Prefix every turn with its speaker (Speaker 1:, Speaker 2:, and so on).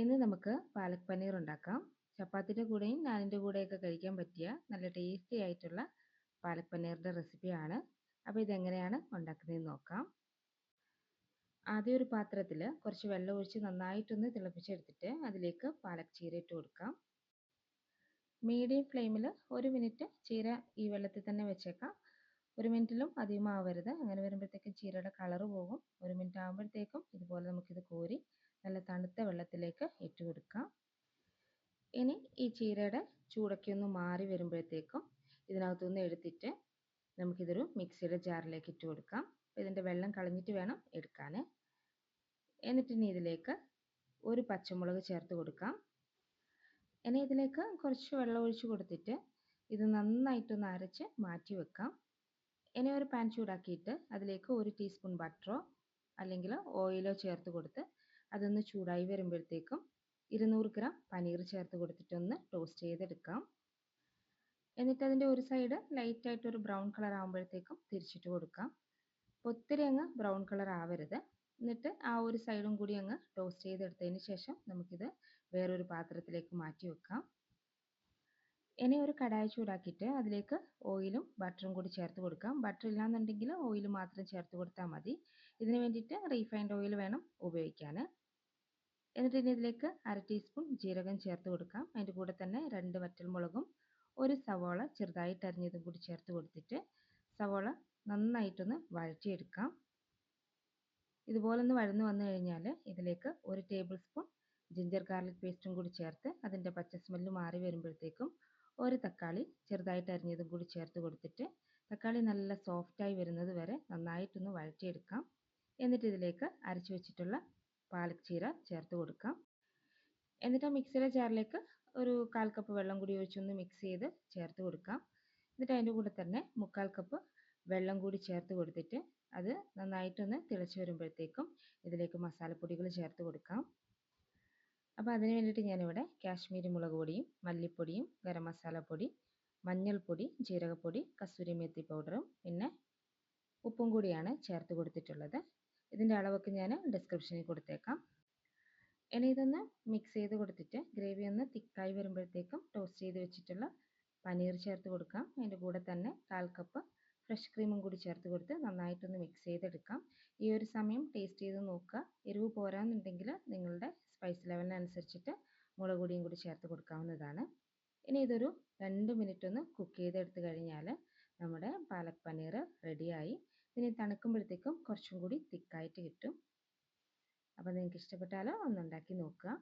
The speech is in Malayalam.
Speaker 1: ഇന്ന് നമുക്ക് പാലക് പനീർ ഉണ്ടാക്കാം. ചപ്പാത്തിയുടെ കൂടെയും നാനിൻ്റെ കൂടെയൊക്കെ കഴിക്കാൻ പറ്റിയ നല്ല ടേസ്റ്റി ആയിട്ടുള്ള പാലക് പനീറിൻ്റെ റെസിപ്പിയാണ്. അപ്പോൾ ഇതെങ്ങനെയാണ് ഉണ്ടാക്കുന്നതെന്ന് നോക്കാം. ആദ്യം ഒരു പാത്രത്തിൽ കുറച്ച് വെള്ളം ഒഴിച്ച് നന്നായിട്ടൊന്ന് തിളപ്പിച്ചെടുത്തിട്ട് അതിലേക്ക് പാലക് ചീര ഇട്ട് കൊടുക്കാം. മീഡിയം ഫ്ലെയിമിൽ 1 മിനിറ്റ് ചീര ഈ വെള്ളത്തിൽ തന്നെ വെച്ചേക്കാം. 1 മിനിറ്റിലും അധികം ആവരുത്. അങ്ങനെ വരുമ്പോഴത്തേക്കും ചീരയുടെ കളറ് പോകും. 1 മിനിറ്റ് ആകുമ്പോഴത്തേക്കും ഇതുപോലെ നമുക്കിത് കോരി നല്ല തണുത്ത വെള്ളത്തിലേക്ക് ഇട്ട് കൊടുക്കാം. ഇനി ഈ ചീരയുടെ ചൂടൊക്കെ ഒന്ന് മാറി വരുമ്പോഴത്തേക്കും ഇതിനകത്തുനിന്ന് എടുത്തിട്ട് നമുക്കിതൊരു മിക്സിയുടെ ജാറിലേക്ക് ഇട്ട് കൊടുക്കാം. ഇതിൻ്റെ വെള്ളം കളഞ്ഞിട്ട് വേണം എടുക്കാൻ. എന്നിട്ട് ഇനി ഇതിലേക്ക് ഒരു പച്ചമുളക് ചേർത്ത് കൊടുക്കാം. ഇനി ഇതിലേക്ക് കുറച്ച് വെള്ളം ഒഴിച്ച് കൊടുത്തിട്ട് ഇത് നന്നായിട്ടൊന്ന് അരച്ച് മാറ്റി വെക്കാം. ഇനി ഒരു പാൻ ചൂടാക്കിയിട്ട് അതിലേക്ക് 1 ടീസ്പൂൺ ബട്ടറോ അല്ലെങ്കിൽ ഓയിലോ ചേർത്ത് കൊടുത്ത് അതൊന്ന് ചൂടായി വരുമ്പോഴത്തേക്കും 200 ഗ്രാം പനീർ ചേർത്ത് കൊടുത്തിട്ടൊന്ന് ടോസ്റ്റ് ചെയ്തെടുക്കാം. എന്നിട്ട് അതിൻ്റെ ഒരു സൈഡ് ലൈറ്റായിട്ട് ഒരു ബ്രൗൺ കളർ ആകുമ്പോഴത്തേക്കും തിരിച്ചിട്ട് കൊടുക്കാം. ഒത്തിരി അങ്ങ് ബ്രൗൺ കളർ ആവരുത്. എന്നിട്ട് ആ ഒരു സൈഡും കൂടി അങ്ങ് ടോസ്റ്റ് ചെയ്തെടുത്തതിന് ശേഷം നമുക്കിത് വേറൊരു പാത്രത്തിലേക്ക് മാറ്റി വെക്കാം. ഇനി ഒരു കടായി ചൂടാക്കിയിട്ട് അതിലേക്ക് ഓയിലും ബട്ടറും കൂടി ചേർത്ത് കൊടുക്കാം. ബട്ടർ ഇല്ലാന്നുണ്ടെങ്കിൽ ഓയിൽ മാത്രം ചേർത്ത് കൊടുത്താൽ മതി. ഇതിന് വേണ്ടിയിട്ട് റീഫൈൻഡ് ഓയിൽ വേണം ഉപയോഗിക്കാൻ. എന്നിട്ട് ഇനി ഇതിലേക്ക് 1/2 ടീസ്പൂൺ ജീരകം ചേർത്ത് കൊടുക്കാം. അതിൻ്റെ കൂടെ തന്നെ 2 വറ്റൽമുളകും 1 സവോള ചെറുതായിട്ട് അരിഞ്ഞതും കൂടി ചേർത്ത് കൊടുത്തിട്ട് സവോള നന്നായിട്ടൊന്ന് വഴറ്റിയെടുക്കാം. ഇതുപോലെ ഒന്ന് വഴന്ന് വന്നു കഴിഞ്ഞാൽ ഇതിലേക്ക് 1 ടേബിൾ സ്പൂൺ ജിഞ്ചർ ഗാർലിക് പേസ്റ്റും കൂടി ചേർത്ത് അതിൻ്റെ പച്ച സ്മെല്ല് മാറി വരുമ്പോഴത്തേക്കും 1 തക്കാളി ചെറുതായിട്ട് അരിഞ്ഞതും കൂടി ചേർത്ത് കൊടുത്തിട്ട് തക്കാളി നല്ല സോഫ്റ്റായി വരുന്നത് വരെ നന്നായിട്ടൊന്ന് വഴറ്റിയെടുക്കാം. എന്നിട്ട് ഇതിലേക്ക് അരച്ചു വെച്ചിട്ടുള്ള പാലക് ചീര ചേർത്ത് കൊടുക്കാം. എന്നിട്ട് ആ മിക്സിയുടെ ജാറിലേക്ക് ഒരു 1/4 കപ്പ് വെള്ളം കൂടി ഒഴിച്ചൊന്ന് മിക്സ് ചെയ്ത് ചേർത്ത് കൊടുക്കാം. എന്നിട്ട് അതിൻ്റെ കൂടെ തന്നെ 1/4 കപ്പ് വെള്ളം കൂടി ചേർത്ത് കൊടുത്തിട്ട് അത് നന്നായിട്ടൊന്ന് തിളച്ച് വരുമ്പോഴത്തേക്കും ഇതിലേക്ക് മസാലപ്പൊടികൾ ചേർത്ത് കൊടുക്കാം. അപ്പോൾ അതിന് വേണ്ടിയിട്ട് ഞാനിവിടെ കാശ്മീരി മുളക് പൊടിയും മല്ലിപ്പൊടിയും ഗരം മസാലപ്പൊടി മഞ്ഞൾപ്പൊടി ജീരകപ്പൊടി കസൂരി മേത്തി പൗഡറും പിന്നെ ഉപ്പും കൂടിയാണ് ചേർത്ത് കൊടുത്തിട്ടുള്ളത്. ഇതിൻ്റെ അളവൊക്കെ ഞാൻ ഡിസ്ക്രിപ്ഷനിൽ കൊടുത്തേക്കാം. ഇനി ഇതൊന്ന് മിക്സ് ചെയ്ത് കൊടുത്തിട്ട് ഗ്രേവി ഒന്ന് തിക്കായി വരുമ്പോഴത്തേക്കും ടോസ്റ്റ് ചെയ്ത് വെച്ചിട്ടുള്ള പനീർ ചേർത്ത് കൊടുക്കാം. അതിൻ്റെ കൂടെ തന്നെ 1/4 കപ്പ് ഫ്രഷ് ക്രീമും കൂടി ചേർത്ത് കൊടുത്ത് നന്നായിട്ടൊന്ന് മിക്സ് ചെയ്തെടുക്കാം. ഈ ഒരു സമയം ടേസ്റ്റ് ചെയ്ത് നോക്കുക. എരിവ് പോരാന്നുണ്ടെങ്കിൽ നിങ്ങളുടെ സ്പൈസ് ലെവലിനനുസരിച്ചിട്ട് മുളക് പൊടിയും കൂടി ചേർത്ത് കൊടുക്കാവുന്നതാണ്. ഇനി ഇതൊരു 2 മിനിറ്റ് ഒന്ന് കുക്ക് ചെയ്തെടുത്ത് കഴിഞ്ഞാൽ നമ്മുടെ പാലക് പനീർ റെഡിയായി. ഇനി തണുക്കുമ്പോഴത്തേക്കും കുറച്ചും കൂടി തിക്കായിട്ട് കിട്ടും. അപ്പോൾ നിങ്ങൾക്ക് ഇഷ്ടപ്പെട്ടാൽ ഒന്ന് ഉണ്ടാക്കി നോക്കുക.